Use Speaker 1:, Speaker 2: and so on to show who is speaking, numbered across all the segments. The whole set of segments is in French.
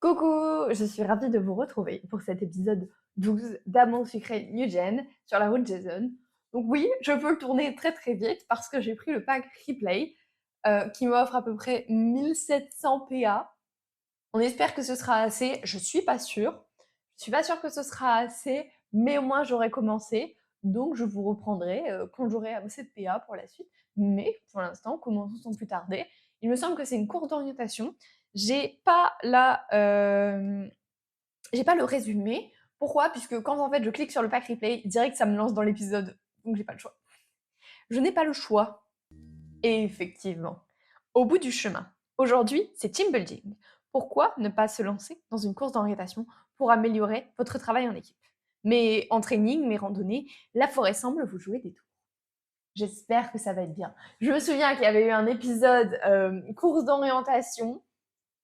Speaker 1: Coucou, je suis ravie de vous retrouver pour cet épisode 12 d'Amour sucré New Gen sur la route Jason. Donc oui, je peux le tourner très très vite parce que j'ai pris le pack Replay qui m'offre à peu près 1700 PA. On espère que ce sera assez, je suis pas sûre. Je suis pas sûre que ce sera assez, mais au moins j'aurai commencé. Donc je vous reprendrai quand j'aurai assez de PA pour la suite. Mais pour l'instant, commençons sans plus tarder. Il me semble que c'est une course d'orientation. J'ai pas j'ai pas le résumé. Pourquoi? Puisque quand en fait je clique sur le pack replay, direct ça me lance dans l'épisode. Donc j'ai pas le choix. Je n'ai pas le choix. Et effectivement, au bout du chemin, aujourd'hui c'est team building. Pourquoi ne pas se lancer dans une course d'orientation pour améliorer votre travail en équipe? Mais en training, mes randonnées, la forêt semble vous jouer des tours. J'espère que ça va être bien. Je me souviens qu'il y avait eu un épisode course d'orientation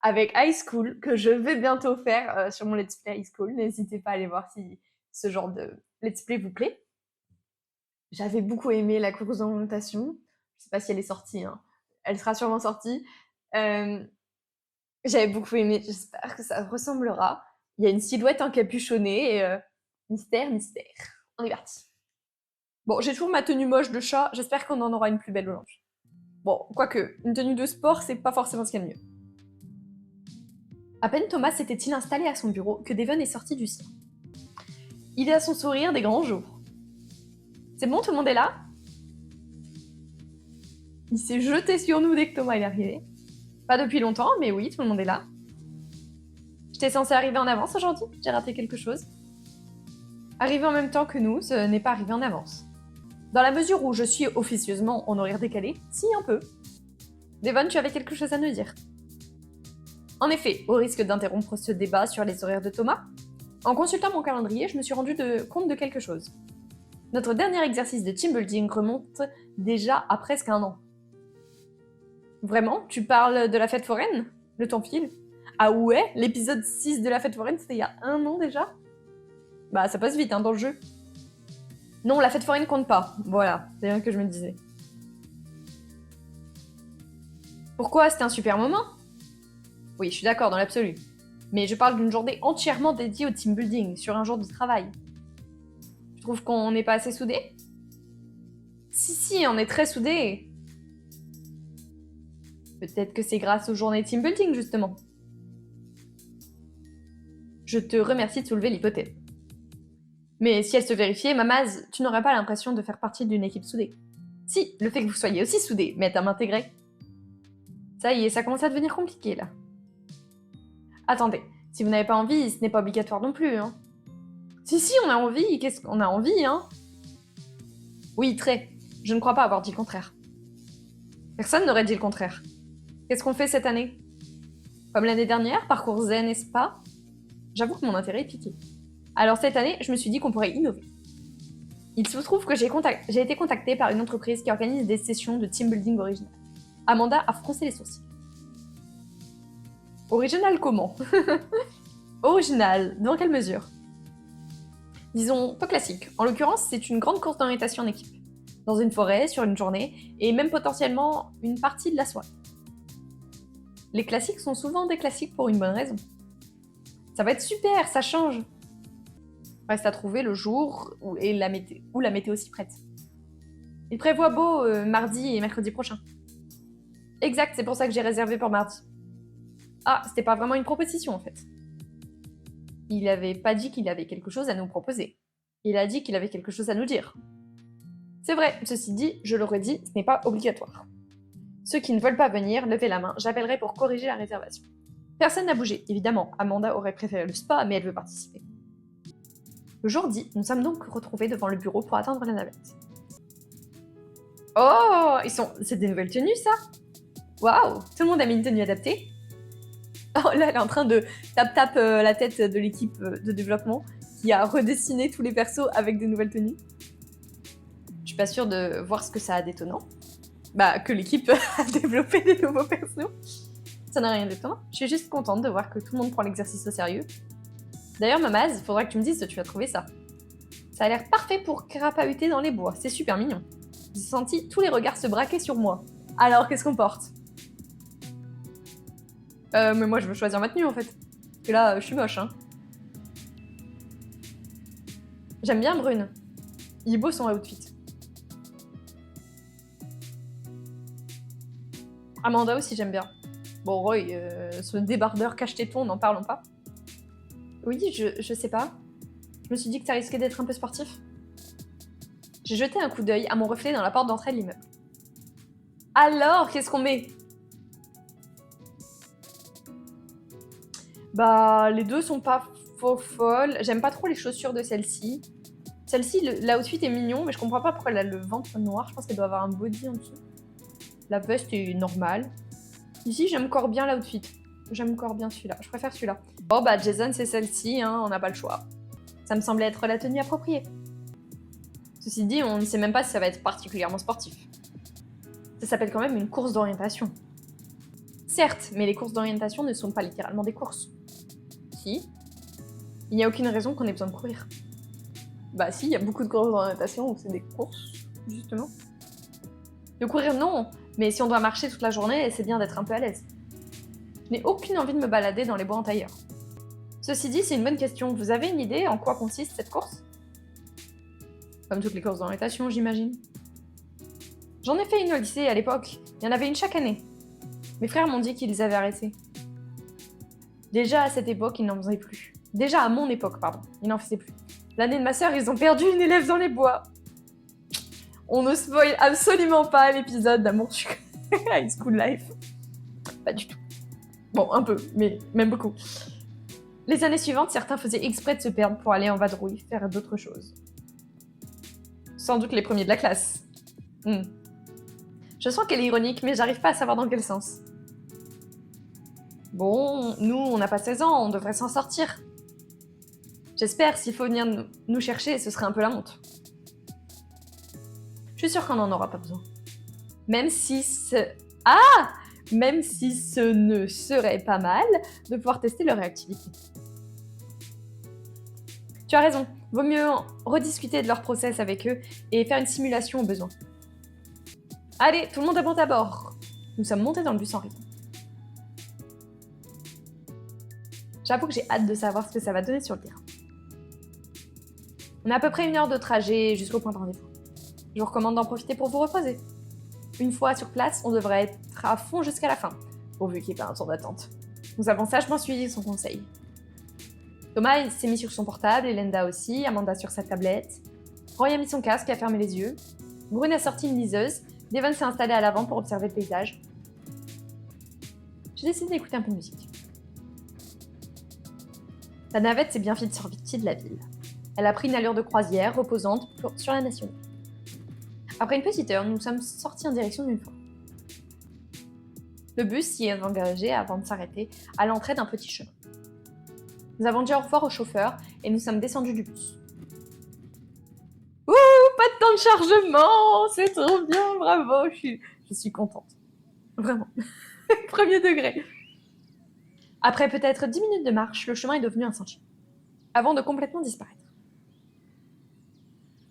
Speaker 1: avec High School que je vais bientôt faire sur mon Let's Play High School. N'hésitez pas à aller voir si ce genre de Let's Play vous plaît. J'avais beaucoup aimé la course d'orientation. Je sais pas si elle est sortie, hein. Elle sera sûrement sortie. J'avais beaucoup aimé. J'espère que ça ressemblera. Il y a une silhouette encapuchonnée et mystère, mystère. On est parti. Bon, j'ai toujours ma tenue moche de chat. J'espère qu'on en aura une plus belle aujourd'hui. Bon, quoique, une tenue de sport, c'est pas forcément ce qu'il y a de mieux. À peine Thomas s'était-il installé à son bureau que Devon est sorti du sien. Il est à son sourire des grands jours. C'est bon, tout le monde est là? Il s'est jeté sur nous dès que Thomas est arrivé. Pas depuis longtemps, mais oui, tout le monde est là. J'étais censée arriver en avance aujourd'hui? J'ai raté quelque chose? Arriver en même temps que nous, ce n'est pas arriver en avance. Dans la mesure où je suis officieusement en horaire décalé, si un peu. Devon, tu avais quelque chose à nous dire? En effet, au risque d'interrompre ce débat sur les horaires de Thomas, en consultant mon calendrier, je me suis rendu compte de quelque chose. Notre dernier exercice de team building remonte déjà à presque un an. Vraiment? Tu parles de la fête foraine? Le temps file? Ah ouais? L'épisode 6 de la fête foraine, c'était il y a un an déjà? Bah ça passe vite hein, dans le jeu. Non, la fête foraine compte pas. Voilà, c'est bien que je me disais. Pourquoi? C'était un super moment? Oui, je suis d'accord dans l'absolu. Mais je parle d'une journée entièrement dédiée au team building, sur un jour de travail. Tu trouves qu'on n'est pas assez soudés? Si, on est très soudés. Peut-être que c'est grâce aux journées team building, justement. Je te remercie de soulever l'hypothèse. Mais si elle se vérifiait, Mamaz, tu n'aurais pas l'impression de faire partie d'une équipe soudée. Si, le fait que vous soyez aussi soudés m'aide à m'intégrer. Ça y est, ça commence à devenir compliqué, là. Attendez, si vous n'avez pas envie, ce n'est pas obligatoire non plus, hein. Si, on a envie, qu'est-ce qu'on a envie, hein? Oui, très. Je ne crois pas avoir dit le contraire. Personne n'aurait dit le contraire. Qu'est-ce qu'on fait cette année? Comme l'année dernière, parcours zen et spa? J'avoue que mon intérêt est piqué. Alors cette année, je me suis dit qu'on pourrait innover. Il se trouve que j'ai été contactée par une entreprise qui organise des sessions de team building original. Amanda a froncé les sourcils. Original comment? Original, dans quelle mesure? Disons, peu classique. En l'occurrence, c'est une grande course d'orientation en équipe. Dans une forêt, sur une journée, et même potentiellement une partie de la soirée. Les classiques sont souvent des classiques pour une bonne raison. Ça va être super, ça change. Reste à trouver le jour où la météo s'y prête. Il prévoit beau mardi et mercredi prochain. Exact, c'est pour ça que j'ai réservé pour mardi. Ah, c'était pas vraiment une proposition en fait. Il avait pas dit qu'il avait quelque chose à nous proposer. Il a dit qu'il avait quelque chose à nous dire. C'est vrai, ceci dit, je l'aurais dit, ce n'est pas obligatoire. Ceux qui ne veulent pas venir, levez la main, j'appellerai pour corriger la réservation. Personne n'a bougé, évidemment. Amanda aurait préféré le spa, mais elle veut participer. Le jour dit, nous sommes donc retrouvés devant le bureau pour attendre la navette. Oh, c'est des nouvelles tenues, ça? Waouh, tout le monde a mis une tenue adaptée. Oh là, elle est en train de tap la tête de l'équipe de développement qui a redessiné tous les persos avec des nouvelles tenues. Je suis pas sûre de voir ce que ça a d'étonnant. Bah, que l'équipe a développé des nouveaux persos. Ça n'a rien d'étonnant. Je suis juste contente de voir que tout le monde prend l'exercice au sérieux. D'ailleurs, Mamaz, faudra que tu me dises si tu as trouvé ça. Ça a l'air parfait pour crapahuter dans les bois, c'est super mignon. J'ai senti tous les regards se braquer sur moi. Alors, qu'est-ce qu'on porte? Mais moi, je veux choisir ma tenue, en fait. Parce que là, je suis moche, hein. J'aime bien Brune. Il est beau son outfit. Amanda aussi, j'aime bien. Bon, Roy, ce débardeur cache-téton, n'en parlons pas. Oui, je sais pas. Je me suis dit que ça risquait d'être un peu sportif. J'ai jeté un coup d'œil à mon reflet dans la porte d'entrée de l'immeuble. Alors, qu'est-ce qu'on met? Bah, les deux sont pas faux folles. J'aime pas trop les chaussures de celle-ci. Celle-ci, l'outfit est mignon, mais je comprends pas pourquoi elle a le ventre noir. Je pense qu'elle doit avoir un body en dessous. La veste est normale. Ici, j'aime encore bien l'outfit. J'aime encore bien celui-là. Je préfère celui-là. Bon, bah, Jason, c'est celle-ci, hein, on n'a pas le choix. Ça me semblait être la tenue appropriée. Ceci dit, on ne sait même pas si ça va être particulièrement sportif. Ça s'appelle quand même une course d'orientation. Certes, mais les courses d'orientation ne sont pas littéralement des courses. Si. Il n'y a aucune raison qu'on ait besoin de courir. Bah si, il y a beaucoup de courses d'orientation où c'est des courses, justement. De courir, non, mais si on doit marcher toute la journée, c'est bien d'être un peu à l'aise. Je n'ai aucune envie de me balader dans les bois en tailleur. Ceci dit, c'est une bonne question. Vous avez une idée en quoi consiste cette course? Comme toutes les courses d'orientation, j'imagine. J'en ai fait une au lycée à l'époque. Il y en avait une chaque année. Mes frères m'ont dit qu'ils avaient arrêté. Déjà à cette époque, ils n'en faisaient plus. Déjà à mon époque, pardon, ils n'en faisaient plus. L'année de ma sœur, ils ont perdu une élève dans les bois. On ne spoil absolument pas l'épisode d'Amour High School Life. Pas du tout. Bon, un peu, mais même beaucoup. Les années suivantes, certains faisaient exprès de se perdre pour aller en vadrouille, faire d'autres choses. Sans doute les premiers de la classe. Je sens qu'elle est ironique, mais j'arrive pas à savoir dans quel sens. Bon, nous, on n'a pas 16 ans, on devrait s'en sortir. J'espère, s'il faut venir nous chercher, ce serait un peu la honte. Je suis sûre qu'on n'en aura pas besoin. Même si Même si ce ne serait pas mal de pouvoir tester leur réactivité. Tu as raison, vaut mieux rediscuter de leur process avec eux et faire une simulation au besoin. Allez, tout le monde monte à bord. Nous sommes montés dans le bus en rythme. J'avoue que j'ai hâte de savoir ce que ça va donner sur le terrain. On a à peu près 1 heure de trajet jusqu'au point de rendez-vous. Je vous recommande d'en profiter pour vous reposer. Une fois sur place, on devrait être à fond jusqu'à la fin, pourvu qu'il n'y ait pas un tour d'attente. Nous avons sagement suivi son conseil. Thomas s'est mis sur son portable, Elenda aussi, Amanda sur sa tablette. Roy a mis son casque et a fermé les yeux. Brune a sorti une liseuse. Devon s'est installé à l'avant pour observer le paysage. J'ai décidé d'écouter un peu de musique. La navette s'est bien vite sortie de la ville. Elle a pris une allure de croisière, reposante, sur la nationale. Après une petite heure, nous sommes sortis en direction d'une forêt. Le bus s'y est engagé avant de s'arrêter à l'entrée d'un petit chemin. Nous avons dit au revoir au chauffeur et nous sommes descendus du bus. Ouh, pas de temps de chargement, c'est trop bien, bravo, je suis contente. Vraiment. Premier degré. Après peut-être 10 minutes de marche, le chemin est devenu un sentier, avant de complètement disparaître.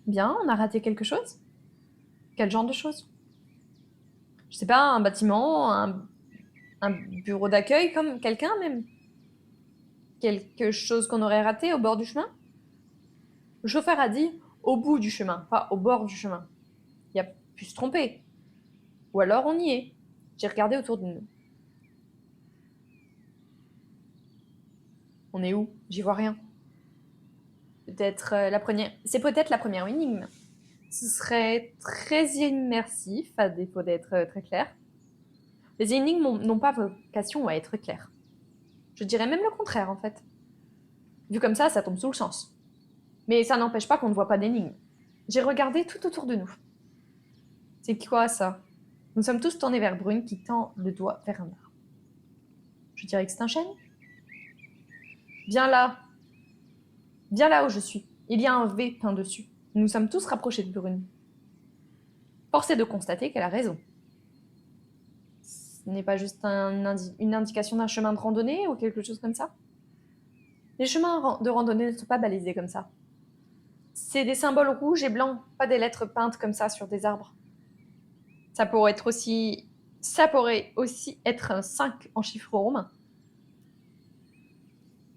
Speaker 1: Bien, on a raté quelque chose? Quel genre de chose? Je sais pas, un bâtiment, un bureau d'accueil, comme quelqu'un même? Quelque chose qu'on aurait raté au bord du chemin? Le chauffeur a dit au bout du chemin, pas au bord du chemin. Il a pu se tromper. Ou alors on y est. J'ai regardé autour de nous. On est où? J'y vois rien. Peut-être la première. C'est peut-être la première énigme. Ce serait très immersif, à défaut d'être très clair. Les énigmes n'ont pas vocation à être claires. Je dirais même le contraire, en fait. Vu comme ça tombe sous le sens. Mais ça n'empêche pas qu'on ne voit pas d'énigmes. J'ai regardé tout autour de nous. C'est quoi ça? Nous sommes tous tournés vers Brune qui tend le doigt vers un arbre. Je dirais que c'est un chêne. Bien là où je suis, il y a un V peint dessus. Nous nous sommes tous rapprochés de Brune. Force est de constater qu'elle a raison. Ce n'est pas juste une indication d'un chemin de randonnée ou quelque chose comme ça? Les chemins de randonnée ne sont pas balisés comme ça. C'est des symboles rouges et blancs, pas des lettres peintes comme ça sur des arbres. Ça pourrait aussi être un 5 en chiffre romain.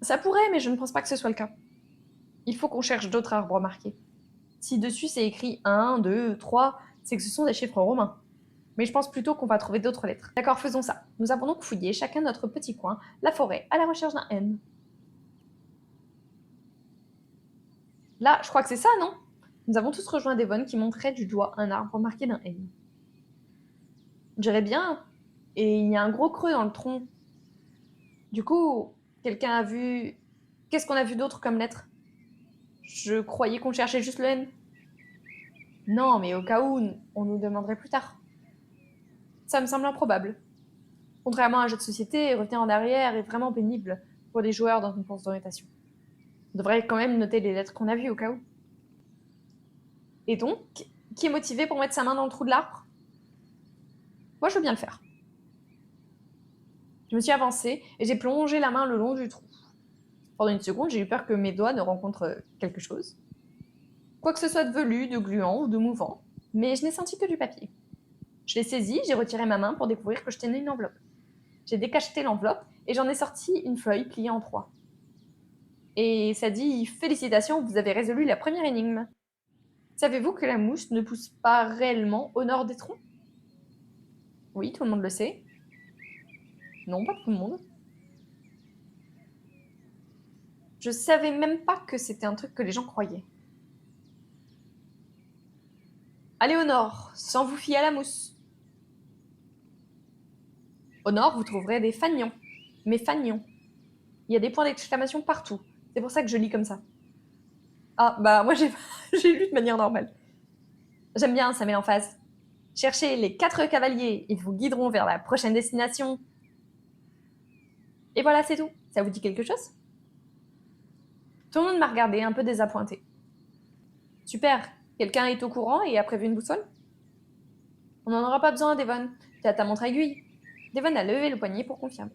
Speaker 1: Ça pourrait, mais je ne pense pas que ce soit le cas. Il faut qu'on cherche d'autres arbres marqués. Si dessus c'est écrit 1, 2, 3, c'est que ce sont des chiffres romains. Mais je pense plutôt qu'on va trouver d'autres lettres. D'accord, faisons ça. Nous avons donc fouillé chacun notre petit coin, la forêt, à la recherche d'un N. Là, je crois que c'est ça, non? Nous avons tous rejoint Devon qui montrait du doigt un arbre marqué d'un N. Je dirais bien, et il y a un gros creux dans le tronc. Du coup, quelqu'un a vu... Qu'est-ce qu'on a vu d'autre comme lettre? Je croyais qu'on cherchait juste le N. Non, mais au cas où, on nous demanderait plus tard. Ça me semble improbable. Contrairement à un jeu de société, revenir en arrière est vraiment pénible pour les joueurs dans une course d'orientation. On devrait quand même noter les lettres qu'on a vues au cas où. Et donc, qui est motivé pour mettre sa main dans le trou de l'arbre? Moi, je veux bien le faire. Je me suis avancée et j'ai plongé la main le long du trou. Pendant une seconde, j'ai eu peur que mes doigts ne rencontrent quelque chose. Quoi que ce soit de velu, de gluant ou de mouvant, mais je n'ai senti que du papier. Je l'ai saisi, j'ai retiré ma main pour découvrir que je tenais une enveloppe. J'ai décacheté l'enveloppe et j'en ai sorti une feuille pliée en 3. Et ça dit « Félicitations, vous avez résolu la première énigme ». Savez-vous que la mousse ne pousse pas réellement au nord des troncs? Oui, tout le monde le sait. Non, pas tout le monde. Je savais même pas que c'était un truc que les gens croyaient. Allez au nord, sans vous fier à la mousse. Au nord, vous trouverez des fanions. Mais fanions. Il y a des points d'exclamation partout. C'est pour ça que je lis comme ça. Ah, bah moi j'ai lu de manière normale. J'aime bien, ça met l'emphase. Cherchez les 4 cavaliers, ils vous guideront vers la prochaine destination. Et voilà, c'est tout. Ça vous dit quelque chose? Tout le monde m'a regardé, un peu désappointé. Super, quelqu'un est au courant et a prévu une boussole? On n'en aura pas besoin, Devon. Tu as ta montre aiguille. Devon a levé le poignet pour confirmer.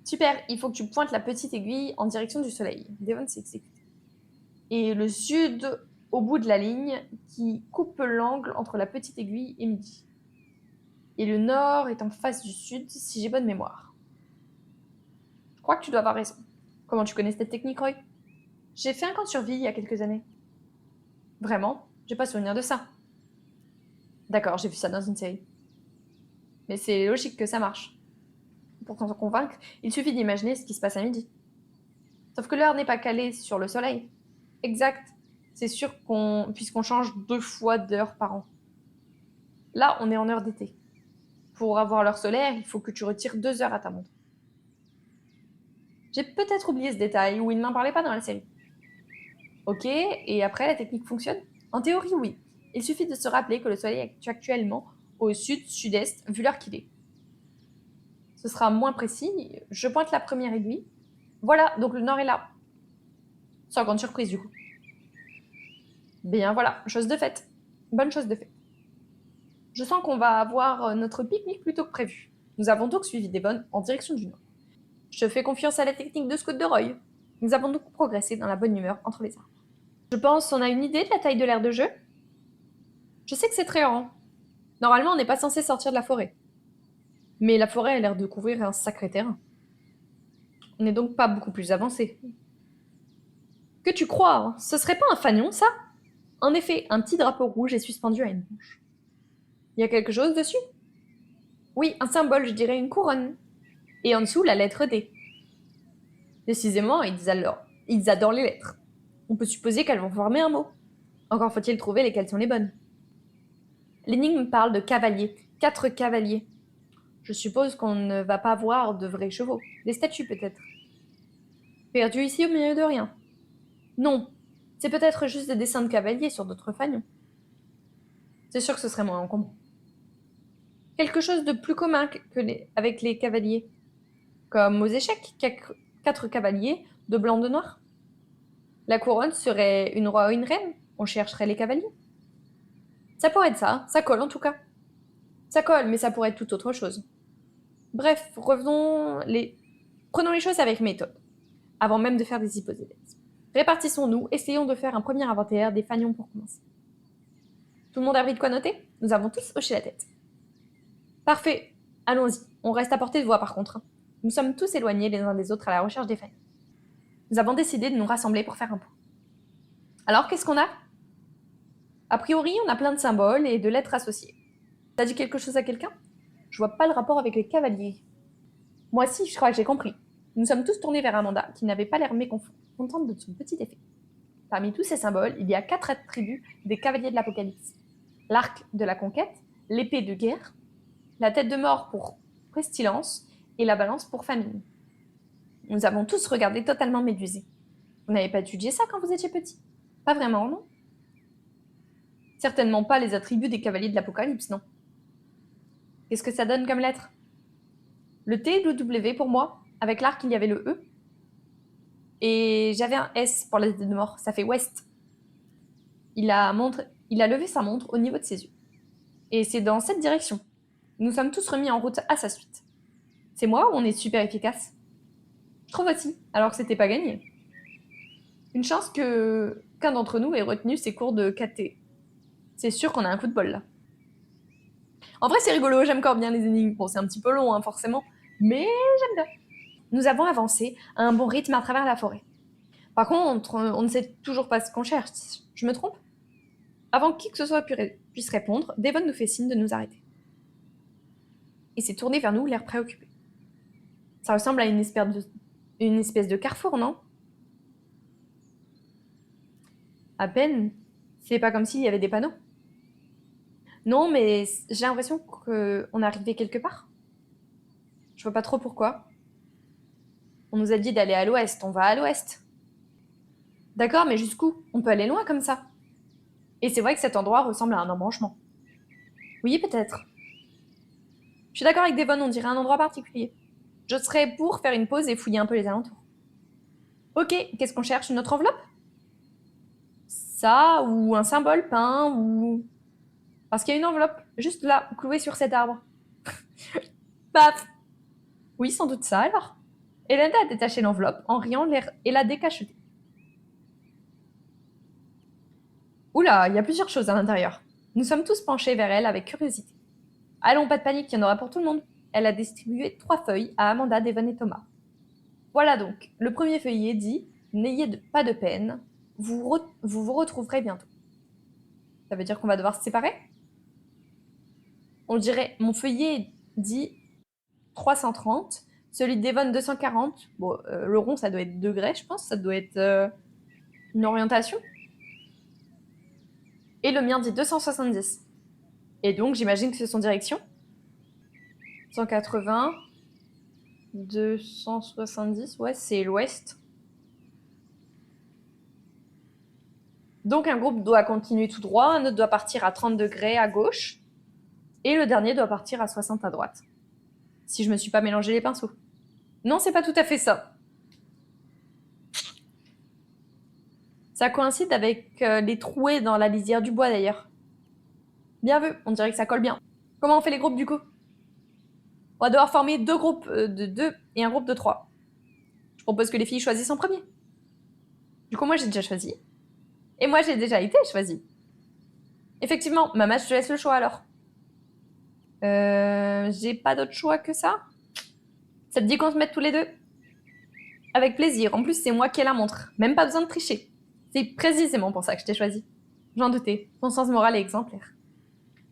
Speaker 1: Super, il faut que tu pointes la petite aiguille en direction du soleil. Devon s'exécute. Et le sud au bout de la ligne qui coupe l'angle entre la petite aiguille et midi. Et le nord est en face du sud, si j'ai bonne mémoire. Je crois que tu dois avoir raison. Comment tu connais cette technique, Roy? J'ai fait un camp de survie il y a quelques années. Vraiment? J'ai pas souvenir de ça. D'accord, j'ai vu ça dans une série. Mais c'est logique que ça marche. Pour t'en convaincre, il suffit d'imaginer ce qui se passe à midi. Sauf que l'heure n'est pas calée sur le soleil. Exact. C'est sûr puisqu'on change 2 fois d'heure par an. Là, on est en heure d'été. Pour avoir l'heure solaire, il faut que tu retires 2 heures à ta montre. J'ai peut-être oublié ce détail, ou il n'en parlait pas dans la série. Ok, et après, la technique fonctionne? En théorie, oui. Il suffit de se rappeler que le soleil est actuellement au sud-sud-est, vu l'heure qu'il est. Ce sera moins précis. Je pointe la première aiguille. Voilà, donc le nord est là. Sans grande surprise, du coup. Bien voilà, chose de faite. Bonne chose de faite. Je sens qu'on va avoir notre pique-nique plus tôt que prévu. Nous avons donc suivi Devon en direction du nord. Je fais confiance à la technique de scout de Roy. Nous avons donc progressé dans la bonne humeur entre les arbres. Je pense qu'on a une idée de la taille de l'aire de jeu. Je sais que c'est très grand. Normalement, on n'est pas censé sortir de la forêt. Mais la forêt a l'air de couvrir un sacré terrain. On n'est donc pas beaucoup plus avancé. Que tu crois, hein? Ce serait pas un fanion, ça? En effet, un petit drapeau rouge est suspendu à une branche. Il y a quelque chose dessus? Oui, un symbole, je dirais une couronne. Et en dessous, la lettre D. Décisément, ils adorent les lettres. On peut supposer qu'elles vont former un mot. Encore faut-il trouver lesquelles sont les bonnes. L'énigme parle de cavaliers. 4 cavaliers. Je suppose qu'on ne va pas voir de vrais chevaux. Des statues peut-être. Perdu ici au milieu de rien. Non. C'est peut-être juste des dessins de cavaliers sur d'autres fanions. C'est sûr que ce serait moins encombrant. Quelque chose de plus commun avec les cavaliers. Comme aux échecs, 4 cavaliers, de blanc, de noir. La couronne serait une roi ou une reine. On chercherait les cavaliers. Ça pourrait être ça, ça colle en tout cas. Ça colle, mais ça pourrait être tout autre chose. Bref, prenons les choses avec méthode, avant même de faire des hypothèses. Répartissons-nous, essayons de faire un premier inventaire des fanions pour commencer. Tout le monde a pris de quoi noter? Nous avons tous hoché la tête. Parfait, allons-y. On reste à portée de voix par contre. Nous sommes tous éloignés les uns des autres à la recherche des familles. Nous avons décidé de nous rassembler pour faire un point. Alors, qu'est-ce qu'on a? A priori, on a plein de symboles et de lettres associées. T'as dit quelque chose à quelqu'un? Je vois pas le rapport avec les cavaliers. Moi aussi, je crois que j'ai compris. Nous sommes tous tournés vers Amanda, qui n'avait pas l'air mécontente de son petit effet. Parmi tous ces symboles, il y a 4 attributs des cavaliers de l'Apocalypse. L'arc de la conquête, l'épée de guerre, la tête de mort pour pestilence et la balance pour famine. Nous avons tous regardé totalement médusés. Vous n'avez pas étudié ça quand vous étiez petit? Pas vraiment, non? Certainement pas les attributs des cavaliers de l'Apocalypse, non. Qu'est-ce que ça donne comme lettre? Le T et le W pour moi. Avec l'arc, il y avait le E. Et j'avais un S pour la tête de mort. Ça fait West. Il a levé sa montre au niveau de ses yeux. Et c'est dans cette direction. Nous sommes tous remis en route à sa suite. C'est moi ou on est super efficace? Je trouve aussi, alors que c'était pas gagné. Une chance qu'un d'entre nous ait retenu ces cours de KT. C'est sûr qu'on a un coup de bol là. En vrai, c'est rigolo, j'aime encore bien les énigmes. Bon, c'est un petit peu long, hein, forcément, mais j'aime bien. Nous avons avancé à un bon rythme à travers la forêt. Par contre, on ne sait toujours pas ce qu'on cherche. Je me trompe? Avant que qui que ce soit puisse répondre, Devon nous fait signe de nous arrêter. Et s'est tourné vers nous, l'air préoccupé. Ça ressemble à une espèce de carrefour, non? À peine. C'est pas comme s'il y avait des panneaux. Non, mais j'ai l'impression qu'on est arrivé quelque part. Je vois pas trop pourquoi. On nous a dit d'aller à l'ouest, on va à l'ouest. D'accord, mais jusqu'où? On peut aller loin comme ça. Et c'est vrai que cet endroit ressemble à un embranchement. Oui, peut-être. Je suis d'accord avec Devon, on dirait un endroit particulier. Je serais pour faire une pause et fouiller un peu les alentours. Ok, qu'est-ce qu'on cherche? Une autre enveloppe? Ça, ou un symbole peint, ou... Parce qu'il y a une enveloppe, juste là, clouée sur cet arbre. Paf! Oui, sans doute ça, alors. Elenda a détaché l'enveloppe en riant et l'a décachetée. Oula, il y a plusieurs choses à l'intérieur. Nous sommes tous penchés vers elle avec curiosité. Allons, pas de panique, il y en aura pour tout le monde. Elle a distribué 3 feuilles à Amanda, Devon et Thomas. Voilà donc, le premier feuillet dit « N'ayez pas de peine, vous vous retrouverez bientôt ». Ça veut dire qu'on va devoir se séparer? On dirait, mon feuillet dit 330, celui de Devon 240. Bon, le rond, ça doit être degrés, je pense, ça doit être une orientation. Et le mien dit 270. Et donc, j'imagine que c'est son direction. 180, 270, ouais, c'est l'ouest. Donc, un groupe doit continuer tout droit, un autre doit partir à 30 degrés à gauche, et le dernier doit partir à 60 à droite. Si je me suis pas mélangé les pinceaux. Non, c'est pas tout à fait ça. Ça coïncide avec les trouées dans la lisière du bois, d'ailleurs. Bien vu, on dirait que ça colle bien. Comment on fait les groupes, du coup? On va devoir former 2 groupes de 2 et un groupe de 3. Je propose que les filles choisissent en premier. Du coup, moi, j'ai déjà choisi. Et moi, j'ai déjà été choisie. Effectivement, Mama, je te laisse le choix, alors. J'ai pas d'autre choix que ça? Ça te dit qu'on se mette tous les deux? Avec plaisir. En plus, c'est moi qui ai la montre. Même pas besoin de tricher. C'est précisément pour ça que je t'ai choisi. J'en doutais. Ton sens moral est exemplaire.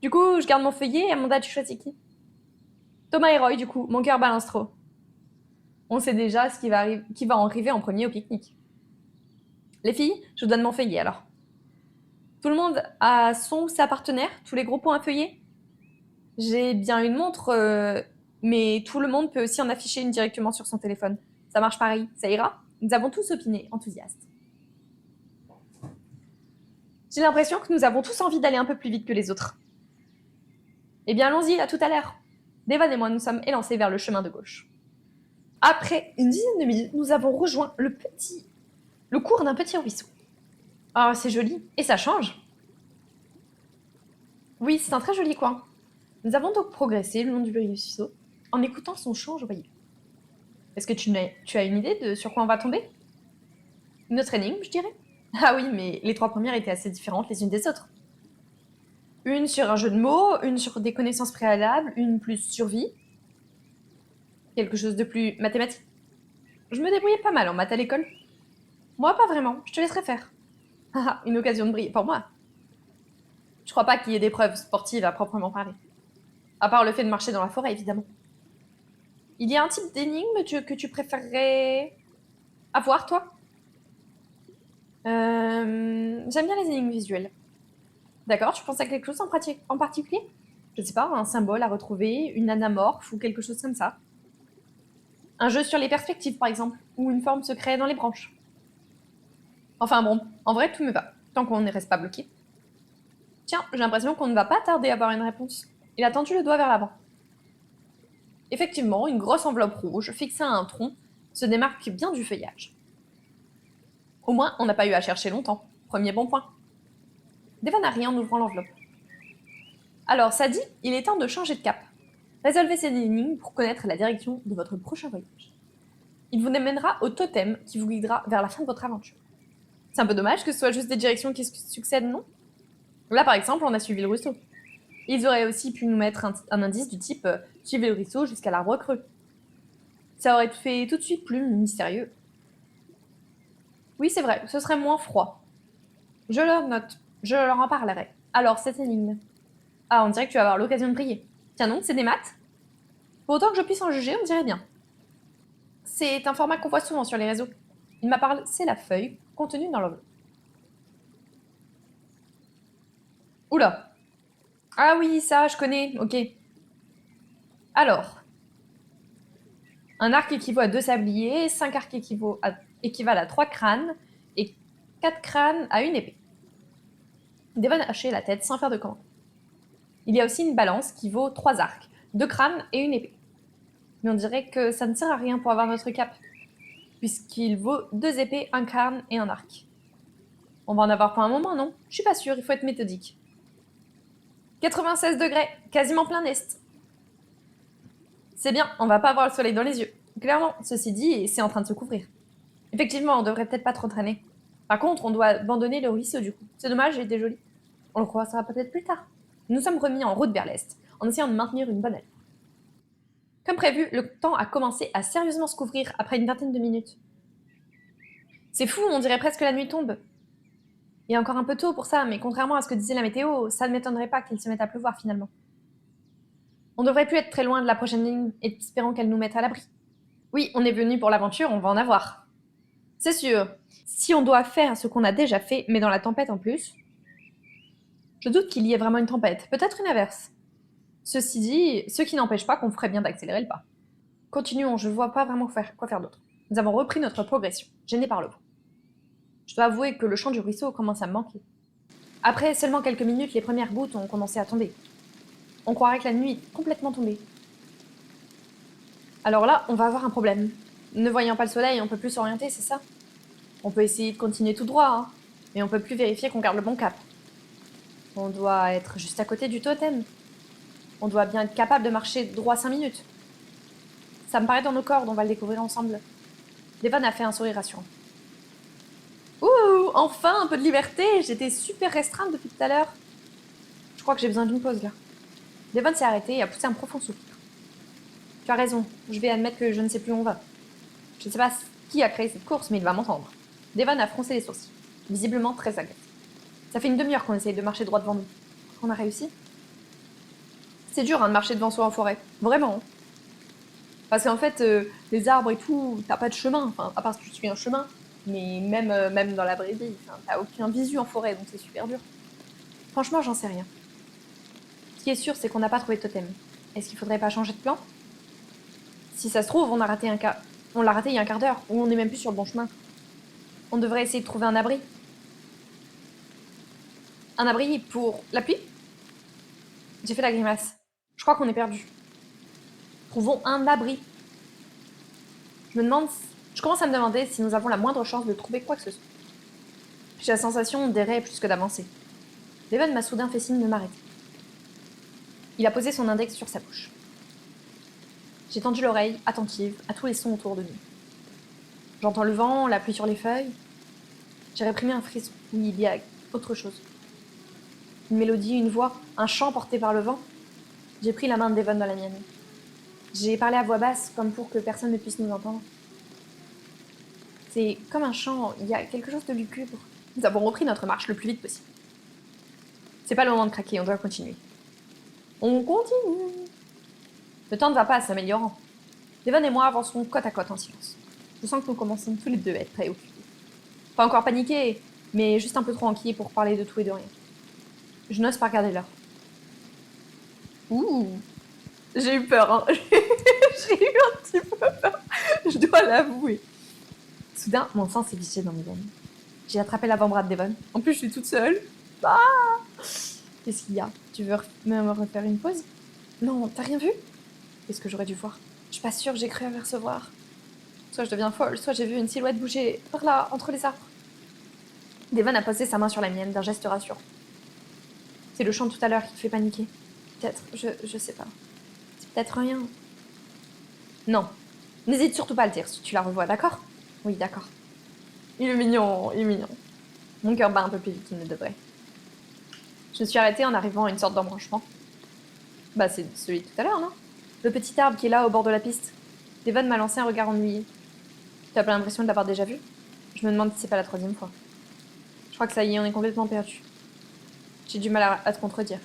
Speaker 1: Du coup, je garde mon feuillet et Amanda, tu choisis qui? Thomas et Roy, du coup. Mon cœur balance trop. On sait déjà qui va en arriver en premier au pique-nique. Les filles, je vous donne mon feuillet alors. Tout le monde a son ou sa partenaire? Tous les groupes ont un feuillet? J'ai bien une montre, mais tout le monde peut aussi en afficher une directement sur son téléphone. Ça marche pareil, ça ira? Nous avons tous opiné, enthousiastes. J'ai l'impression que nous avons tous envie d'aller un peu plus vite que les autres. Eh bien, allons-y, à tout à l'heure. Devon et moi nous sommes élancés vers le chemin de gauche. Après une dizaine de minutes, nous avons rejoint le cours d'un petit ruisseau. Ah, c'est joli, et ça change. Oui, c'est un très joli coin. Nous avons donc progressé le long du ruisseau en écoutant son chant joyeux. Est-ce que tu as une idée de sur quoi on va tomber? Une autre énigme, je dirais. Ah oui, mais les 3 premières étaient assez différentes les unes des autres. Une sur un jeu de mots, une sur des connaissances préalables, une plus survie. Quelque chose de plus mathématique? Je me débrouillais pas mal en maths à l'école. Moi, pas vraiment, je te laisserai faire. Haha, une occasion de briller pour moi. Je crois pas qu'il y ait d'épreuves sportives à proprement parler. À part le fait de marcher dans la forêt, évidemment. Il y a un type d'énigme que tu préférerais avoir, toi? J'aime bien les énigmes visuelles. D'accord, tu penses à quelque chose en particulier? Je sais pas, un symbole à retrouver, une anamorphe ou quelque chose comme ça. Un jeu sur les perspectives, par exemple, ou une forme se crée dans les branches. Enfin bon, en vrai, tout me va, tant qu'on ne reste pas bloqué. Tiens, j'ai l'impression qu'on ne va pas tarder à avoir une réponse. Il a tendu le doigt vers l'avant. Effectivement, une grosse enveloppe rouge, fixée à un tronc, se démarque bien du feuillage. Au moins, on n'a pas eu à chercher longtemps. Premier bon point. Devon a ri en ouvrant l'enveloppe. Alors, ça dit, il est temps de changer de cap. Résolvez ces énigmes pour connaître la direction de votre prochain voyage. Il vous mènera au totem qui vous guidera vers la fin de votre aventure. C'est un peu dommage que ce soit juste des directions qui succèdent, non? Là, par exemple, on a suivi le ruisseau. Ils auraient aussi pu nous mettre un indice du type suivez le ruisseau jusqu'à l'arbre creux. Ça aurait fait tout de suite plus mystérieux. Oui, c'est vrai, ce serait moins froid. Je leur note, je leur en parlerai. Alors, cette énigme. Ah, on dirait que tu vas avoir l'occasion de briller. Tiens donc, c'est des maths? Pour autant que je puisse en juger, on dirait bien. C'est un format qu'on voit souvent sur les réseaux. Il m'a parlé, c'est la feuille contenue dans l'enveloppe. Oula. Ah oui, ça, je connais, ok. Alors, un arc équivaut à 2 sabliers, 5 arcs équivalent à 3 crânes, et 4 crânes à une épée. Devon a hoché la tête sans faire de commentaire. Il y a aussi une balance qui vaut 3 arcs, 2 crânes et une épée. Mais on dirait que ça ne sert à rien pour avoir notre cap, puisqu'il vaut 2 épées, un crâne et un arc. On va en avoir pour un moment, non? Je suis pas sûre, il faut être méthodique. 96 degrés, quasiment plein est. C'est bien, on va pas avoir le soleil dans les yeux. Clairement, ceci dit, c'est en train de se couvrir. Effectivement, on devrait peut-être pas trop traîner. Par contre, on doit abandonner le ruisseau du coup. C'est dommage, il était joli. On le croisera peut-être plus tard. Nous sommes remis en route vers l'est, en essayant de maintenir une bonne allure. Comme prévu, le temps a commencé à sérieusement se couvrir après une vingtaine de minutes. C'est fou, on dirait presque la nuit tombe. Il est encore un peu tôt pour ça, mais contrairement à ce que disait la météo, ça ne m'étonnerait pas qu'il se mette à pleuvoir finalement. On devrait plus être très loin de la prochaine ligne, espérant qu'elle nous mette à l'abri. Oui, on est venu pour l'aventure, on va en avoir. C'est sûr. Si on doit faire ce qu'on a déjà fait, mais dans la tempête en plus, je doute qu'il y ait vraiment une tempête, peut-être une averse. Ceci dit, ce qui n'empêche pas qu'on ferait bien d'accélérer le pas. Continuons, je ne vois pas vraiment quoi faire d'autre. Nous avons repris notre progression, gênés par le vent. Je dois avouer que le chant du ruisseau commence à me manquer. Après seulement quelques minutes, les premières gouttes ont commencé à tomber. On croirait que la nuit est complètement tombée. Alors là, on va avoir un problème. Ne voyant pas le soleil, on peut plus s'orienter, c'est ça? On peut essayer de continuer tout droit, hein, mais on peut plus vérifier qu'on garde le bon cap. On doit être juste à côté du totem. On doit bien être capable de marcher droit 5 minutes. Ça me paraît dans nos cordes, on va le découvrir ensemble. Devon a fait un sourire rassurant. Ouh, enfin un peu de liberté. J'étais super restreinte depuis tout à l'heure. Je crois que j'ai besoin d'une pause là. Devon s'est arrêté et a poussé un profond soupir. Tu as raison, je vais admettre que je ne sais plus où on va. Je ne sais pas qui a créé cette course, mais il va m'entendre. Devon a froncé les sourcils, visiblement très agacé. Ça fait une demi-heure qu'on essaye de marcher droit devant nous. On a réussi? C'est dur hein, de marcher devant soi en forêt, vraiment. Hein. Parce qu'en fait, les arbres et tout, t'as pas de chemin, enfin, à part si tu suis un chemin. Mais même dans la vraie vie, t'as aucun visu en forêt, donc c'est super dur. Franchement, j'en sais rien. Ce qui est sûr, c'est qu'on n'a pas trouvé de totem. Est-ce qu'il faudrait pas changer de plan? Si ça se trouve, on l'a raté il y a un quart d'heure, ou on n'est même plus sur le bon chemin. On devrait essayer de trouver un abri. Un abri pour la pluie? J'ai fait la grimace. Je crois qu'on est perdu. Trouvons un abri. Je commence à me demander si nous avons la moindre chance de trouver quoi que ce soit. J'ai la sensation d'errer plus que d'avancer. Devon m'a soudain fait signe de m'arrêter. Il a posé son index sur sa bouche. J'ai tendu l'oreille, attentive, à tous les sons autour de nous. J'entends le vent, la pluie sur les feuilles. J'ai réprimé un frisson. Oui, il y a autre chose. Une mélodie, une voix, un chant porté par le vent. J'ai pris la main de Devon dans la mienne. J'ai parlé à voix basse, comme pour que personne ne puisse nous entendre. C'est comme un chant, il y a quelque chose de lugubre. Nous avons repris notre marche le plus vite possible. C'est pas le moment de craquer, on doit continuer. On continue. Le temps ne va pas s'améliorant. Devon et moi avancerons côte à côte en silence. Je sens que nous commençons tous les deux à être préoccupés. Pas encore paniqués, mais juste un peu trop inquiets pour parler de tout et de rien. Je n'ose pas regarder l'heure. Ouh, j'ai eu peur, hein. J'ai eu un petit peu peur, je dois l'avouer. Soudain, mon sang s'est vissé dans mes veines. J'ai attrapé l'avant-bras de Devon. En plus, je suis toute seule. Ah, qu'est-ce qu'il y a? Tu veux me refaire une pause? Non, t'as rien vu? Qu'est-ce que j'aurais dû voir? Je suis pas sûre, j'ai cru apercevoir. Soit je deviens folle, soit j'ai vu une silhouette bouger par là, entre les arbres. Devon a posé sa main sur la mienne d'un geste rassurant. C'est le chant de tout à l'heure qui te fait paniquer. Peut-être, je sais pas. C'est peut-être rien. Non. N'hésite surtout pas à le dire si tu la revois, d'accord? Oui, d'accord. Il est mignon, il est mignon. Mon cœur bat un peu plus vite qu'il ne devrait. Je me suis arrêtée en arrivant à une sorte d'embranchement. Bah, c'est celui de tout à l'heure, non? Le petit arbre qui est là au bord de la piste. Devon m'a lancé un regard ennuyé. T'as pas l'impression de l'avoir déjà vu? Je me demande si c'est pas la 3e fois. Je crois que ça y est, on est complètement perdu. J'ai du mal à te contredire.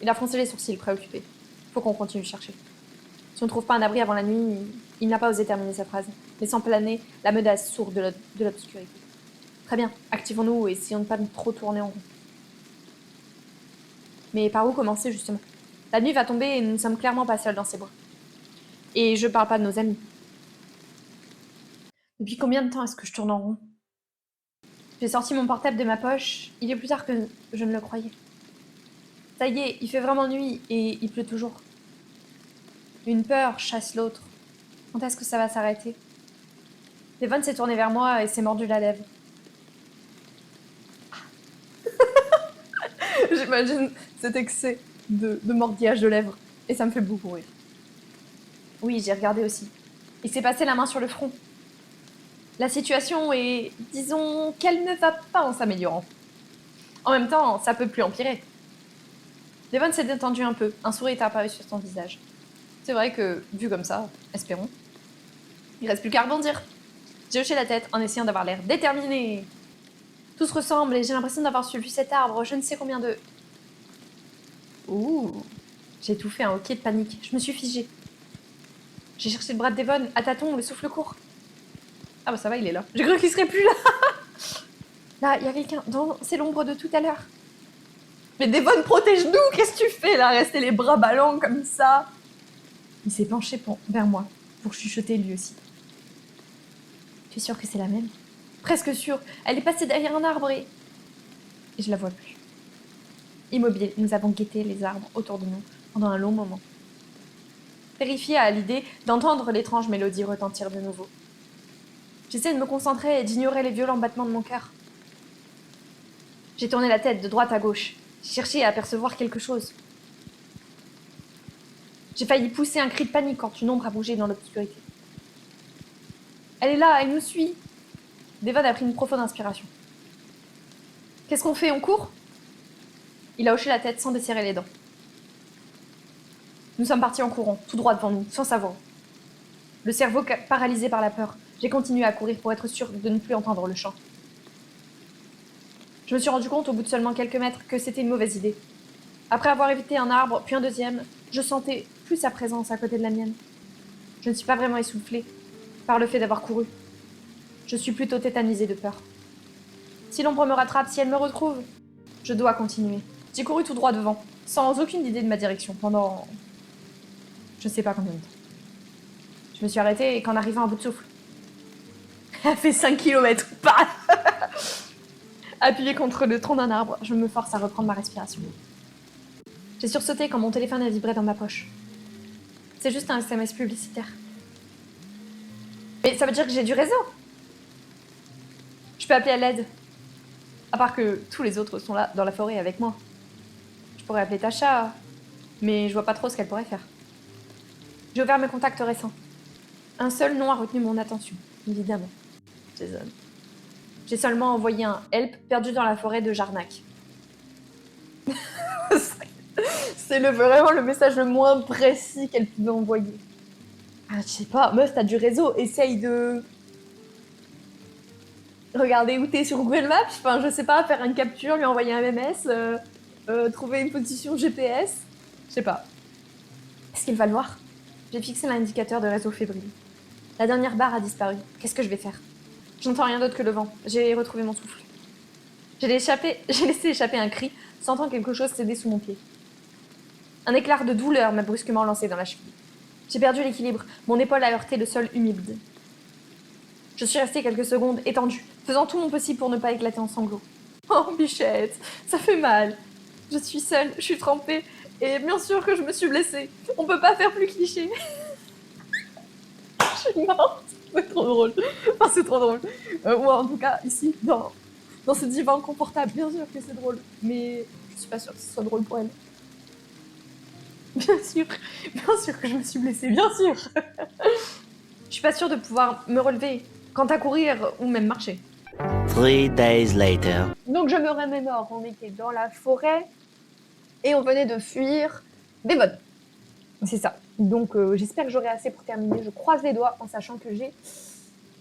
Speaker 1: Il a froncé les sourcils, préoccupé. Faut qu'on continue de chercher. Si on ne trouve pas un abri avant la nuit, il n'a pas osé terminer sa phrase, laissant planer la menace sourde de l'obscurité. Très bien, activons-nous et essayons de ne pas trop tourner en rond. Mais par où commencer, justement? La nuit va tomber et nous ne sommes clairement pas seuls dans ces bois. Et je parle pas de nos amis. Depuis combien de temps est-ce que je tourne en rond? J'ai sorti mon portable de ma poche, il est plus tard que je ne le croyais. Ça y est, il fait vraiment nuit et il pleut toujours. Une peur chasse l'autre. Quand est-ce que ça va s'arrêter? Devon s'est tourné vers moi et s'est mordu la lèvre. J'imagine cet excès de mordillage de lèvres et ça me fait beaucoup rire. Oui, j'ai regardé aussi. Il s'est passé la main sur le front. La situation est, disons, qu'elle ne va pas en s'améliorant. En même temps, ça peut plus empirer. Devon s'est détendu un peu, un sourire est apparu sur son visage. C'est vrai que, vu comme ça, espérons. Il reste plus qu'à rebondir. J'ai hoché la tête en essayant d'avoir l'air déterminé. Tout se ressemble et j'ai l'impression d'avoir suivi cet arbre je ne sais combien de... Ouh. J'ai étouffé un hoquet de panique. Je me suis figée. J'ai cherché le bras de Devon, à tâtons, le souffle court. Ah bah ça va, il est là. J'ai cru qu'il serait plus là. Là, il y a quelqu'un. C'est l'ombre de tout à l'heure. Mais Devon, protège-nous. Qu'est-ce que tu fais là? Rester les bras ballants comme ça. Il s'est penché vers moi pour chuchoter lui aussi. Tu es sûre que c'est la même? Presque sûre. Elle est passée derrière un arbre et je la vois plus. Immobiles, nous avons guetté les arbres autour de nous pendant un long moment. Terrifiée à l'idée d'entendre l'étrange mélodie retentir de nouveau. J'essaie de me concentrer et d'ignorer les violents battements de mon cœur. J'ai tourné la tête de droite à gauche. J'ai cherché à apercevoir quelque chose. J'ai failli pousser un cri de panique quand une ombre a bougé dans l'obscurité. Elle est là, elle nous suit. Devon a pris une profonde inspiration. Qu'est-ce qu'on fait? On court? Il a hoché la tête sans desserrer les dents. Nous sommes partis en courant, tout droit devant nous, sans savoir. Le cerveau paralysé par la peur, j'ai continué à courir pour être sûre de ne plus entendre le chant. Je me suis rendu compte au bout de seulement quelques mètres que c'était une mauvaise idée. Après avoir évité un arbre, puis un deuxième, je sentais plus sa présence à côté de la mienne. Je ne suis pas vraiment essoufflée par le fait d'avoir couru. Je suis plutôt tétanisée de peur. Si l'ombre me rattrape, si elle me retrouve, je dois continuer. J'ai couru tout droit devant, sans aucune idée de ma direction, pendant... je ne sais pas combien de temps. Je me suis arrêtée qu'en arrivant à bout de souffle. Elle a fait 5 km, pas. Appuyée contre le tronc d'un arbre, je me force à reprendre ma respiration. J'ai sursauté quand mon téléphone a vibré dans ma poche. C'est juste un SMS publicitaire. Mais ça veut dire que j'ai du réseau. Je peux appeler à l'aide. À part que tous les autres sont là, dans la forêt, avec moi. Je pourrais appeler Tasha, mais je vois pas trop ce qu'elle pourrait faire. J'ai ouvert mes contacts récents. Un seul nom a retenu mon attention, évidemment. Jason. J'ai seulement envoyé un « help » perdu dans la forêt de Jarnac. C'est vraiment le message le moins précis qu'elle pouvait envoyer. Ah, je sais pas, meuf, t'as du réseau, essaye de regarder où t'es sur Google Maps, enfin, je sais pas, faire une capture, lui envoyer un MMS, trouver une position GPS, je sais pas. Est-ce qu'il va le voir? J'ai fixé l'indicateur de réseau fébrile. La dernière barre a disparu. Qu'est-ce que je vais faire? Je n'entends rien d'autre que le vent. J'ai retrouvé mon souffle. J'ai laissé échapper un cri, sentant quelque chose céder sous mon pied. Un éclat de douleur m'a brusquement lancé dans la cheville. J'ai perdu l'équilibre. Mon épaule a heurté le sol humide. Je suis restée quelques secondes étendue, faisant tout mon possible pour ne pas éclater en sanglots. Oh, bichette, ça fait mal. Je suis seule, je suis trempée, et bien sûr que je me suis blessée. On peut pas faire plus cliché. Je suis morte. C'est trop drôle. Enfin, c'est trop drôle. Ou en tout cas, ici, dans ce divan confortable, bien sûr que c'est drôle. Mais je suis pas sûre que ce soit drôle pour elle. Bien sûr que je me suis blessée, bien sûr. Je suis pas sûre de pouvoir me relever. Quant à courir ou même marcher.
Speaker 2: 3 days later.
Speaker 1: Donc je me remémore, on était dans la forêt et on venait de fuir des vols. C'est ça. Donc j'espère que j'aurai assez pour terminer. Je croise les doigts en sachant que j'ai...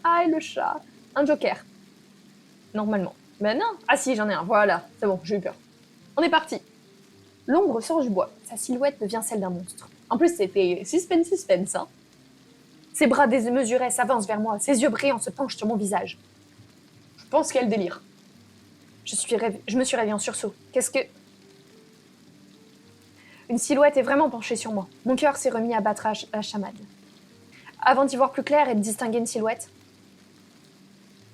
Speaker 1: Ah, et le chat. Un joker. Normalement. Mais non. Ah si, j'en ai un. Voilà. C'est bon, j'ai eu peur. On est parti. L'ombre sort du bois. Sa silhouette devient celle d'un monstre. En plus, c'était suspense, hein. Ses bras démesurés s'avancent vers moi. Ses yeux brillants se penchent sur mon visage. Je pense qu'elle délire. Je me suis réveillée en sursaut. Qu'est-ce que... Une silhouette est vraiment penchée sur moi. Mon cœur s'est remis à battre à la chamade. Avant d'y voir plus clair et de distinguer une silhouette.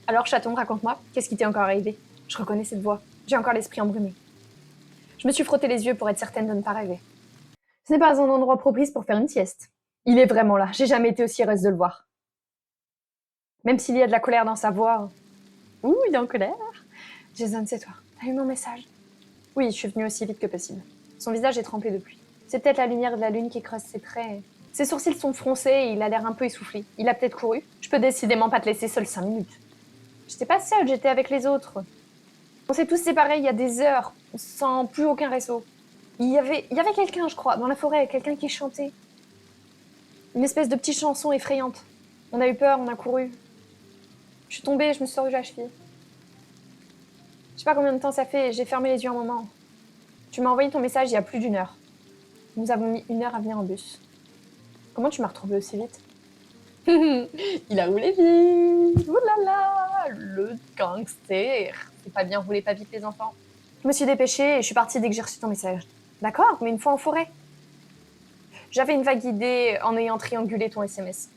Speaker 1: Alors, chaton, raconte-moi, qu'est-ce qui t'est encore arrivé? Je reconnais cette voix. J'ai encore l'esprit embrumé. Je me suis frotté les yeux pour être certaine de ne pas rêver. Ce n'est pas un endroit propice pour faire une sieste. Il est vraiment là. J'ai jamais été aussi heureuse de le voir. Même s'il y a de la colère dans sa voix. Ouh, il est en colère. Jason, c'est toi. T'as eu mon message? Oui, je suis venue aussi vite que possible. Son visage est trempé de pluie. C'est peut-être la lumière de la lune qui creuse ses traits. Ses sourcils sont froncés et il a l'air un peu essoufflé. Il a peut-être couru. Je peux décidément pas te laisser seule 5 minutes. J'étais pas seule, j'étais avec les autres. On s'est tous séparés il y a des heures, sans plus aucun réseau. Il y avait quelqu'un, je crois, dans la forêt, quelqu'un qui chantait. Une espèce de petite chanson effrayante. On a eu peur, on a couru. Je suis tombée, je me suis tordue la cheville. Je sais pas combien de temps ça fait, j'ai fermé les yeux un moment. Tu m'as envoyé ton message il y a plus d'1 heure. Nous avons mis 1 heure à venir en bus. Comment tu m'as retrouvée aussi vite? Il a roulé vite. Ouh là là, le gangster. C'est pas bien, roulez pas vite les enfants. Je me suis dépêchée et je suis partie dès que j'ai reçu ton message. D'accord, mais une fois en forêt. J'avais une vague idée en ayant triangulé ton SMS.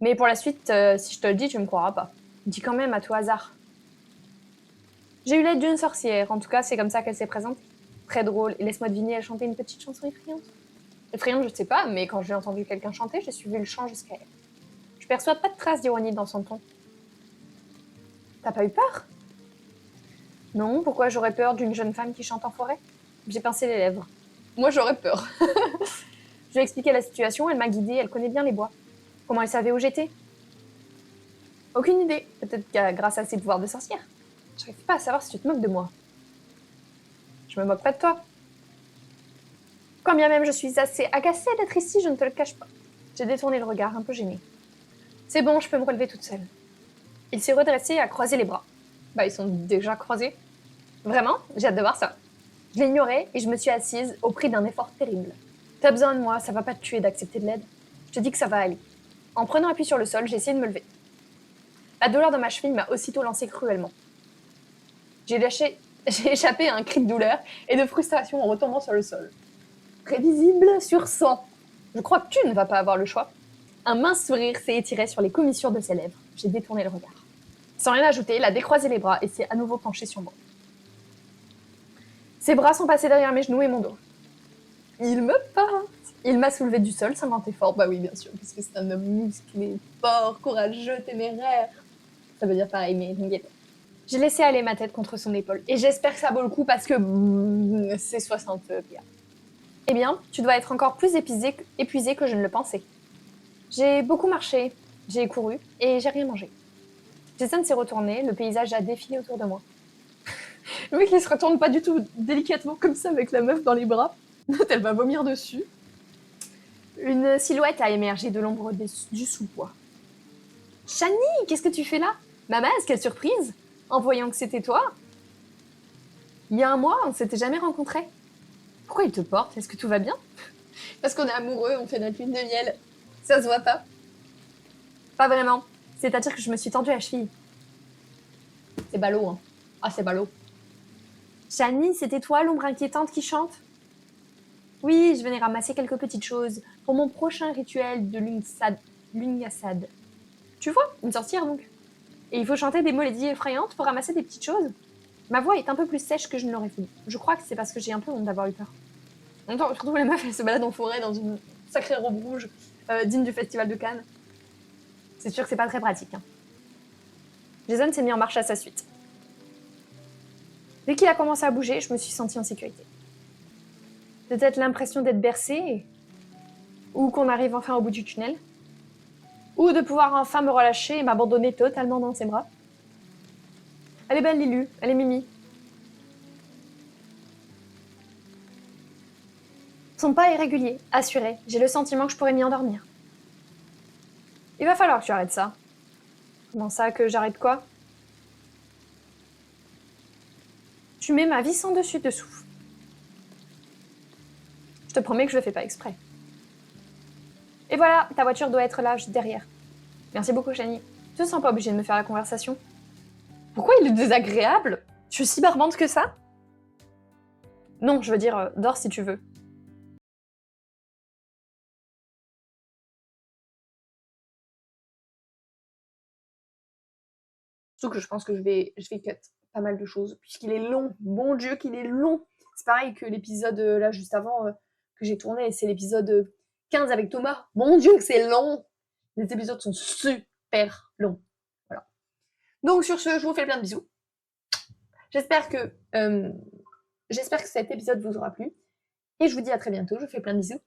Speaker 1: Mais pour la suite, si je te le dis, tu me croiras pas. Dis quand même à tout hasard. J'ai eu l'aide d'une sorcière, en tout cas c'est comme ça qu'elle s'est présentée. Très drôle, et laisse-moi deviner, elle chantait une petite chanson effrayante. Effrayante, je sais pas, mais quand j'ai entendu quelqu'un chanter, j'ai suivi le chant jusqu'à elle. Je perçois pas de traces d'ironie dans son ton. T'as pas eu peur? Non, pourquoi j'aurais peur d'une jeune femme qui chante en forêt? J'ai pincé les lèvres. Moi j'aurais peur. Je lui ai expliqué la situation, elle m'a guidée, elle connaît bien les bois. Comment elle savait où j'étais? Aucune idée, peut-être grâce à ses pouvoirs de sorcière. J'arrive pas à savoir si tu te moques de moi. Je me moque pas de toi. Quand bien même je suis assez agacée d'être ici, je ne te le cache pas. J'ai détourné le regard, un peu gênée. C'est bon, je peux me relever toute seule. Il s'est redressé et a croisé les bras. Bah, ils sont déjà croisés. Vraiment, j'ai hâte de voir ça. Je l'ai ignoré et je me suis assise au prix d'un effort terrible. T'as besoin de moi, ça va pas te tuer d'accepter de l'aide. Je te dis que ça va aller. En prenant appui sur le sol, j'ai essayé de me lever. La douleur dans ma cheville m'a aussitôt lancée cruellement. J'ai échappé à un cri de douleur et de frustration en retombant sur le sol. Prévisible sur 100. Je crois que tu ne vas pas avoir le choix. Un mince sourire s'est étiré sur les commissures de ses lèvres. J'ai détourné le regard. Sans rien ajouter, il a décroisé les bras et s'est à nouveau penché sur moi. Ses bras sont passés derrière mes genoux et mon dos. Il me porte. Il m'a soulevé du sol sans grand effort. Bah oui, bien sûr, parce que c'est un homme musclé, fort, courageux, téméraire. Ça veut dire pareil, mais t'inquiète. J'ai laissé aller ma tête contre son épaule. Et j'espère que ça vaut le coup parce que c'est 60 pieds. Eh bien, tu dois être encore plus épuisé que je ne le pensais. J'ai beaucoup marché, j'ai couru et j'ai rien mangé. Jason s'est retourné, le paysage a défilé autour de moi. Le mec, il se retourne pas du tout délicatement comme ça avec la meuf dans les bras. Elle va vomir dessus. Une silhouette a émergé de l'ombre du sous-bois. Shani, qu'est-ce que tu fais là? Ma masque, quelle surprise! En voyant que c'était toi. Il y a un mois, on ne s'était jamais rencontrés. Pourquoi il te porte? Est-ce que tout va bien? Parce qu'on est amoureux, on fait notre lune de miel. Ça se voit pas? Pas vraiment. C'est-à-dire que je me suis tendue la cheville. C'est ballot, hein. Ah, c'est ballot. Shani, c'était toi l'ombre inquiétante qui chante? Oui, je venais ramasser quelques petites choses pour mon prochain rituel de Lunyasad. Tu vois, une sorcière donc. Et il faut chanter des mélodies effrayantes pour ramasser des petites choses. Ma voix est un peu plus sèche que je ne l'aurais voulu. Je crois que c'est parce que j'ai un peu honte d'avoir eu peur. En même temps, surtout la meuf, elle se balade en forêt dans une sacrée robe rouge digne du festival de Cannes. C'est sûr que c'est pas très pratique. Hein. Jason s'est mis en marche à sa suite. Dès qu'il a commencé à bouger, je me suis sentie en sécurité. Peut-être l'impression d'être bercée, ou qu'on arrive enfin au bout du tunnel, ou de pouvoir enfin me relâcher et m'abandonner totalement dans ses bras. Elle est belle, Lilu, elle est mimi. Son pas est régulier, assuré, j'ai le sentiment que je pourrais m'y endormir. Il va falloir que tu arrêtes ça. Comment ça, que j'arrête quoi? Tu mets ma vie sans dessus-dessous. Je te promets que je le fais pas exprès. Et voilà, ta voiture doit être là, juste derrière. Merci beaucoup, Shani. Tu te sens pas obligée de me faire la conversation? Pourquoi il est désagréable? Je suis si barbante que ça? Non, je veux dire, dors si tu veux. Surtout que je pense que je vais cut pas mal de choses, puisqu'il est long. Bon Dieu, qu'il est long. C'est pareil que l'épisode là juste avant que j'ai tourné, c'est l'épisode 15 avec Thomas. Mon Dieu, que c'est long. Les épisodes sont super longs. Voilà. Donc sur ce, je vous fais plein de bisous. J'espère que cet épisode vous aura plu. Et je vous dis à très bientôt. Je vous fais plein de bisous.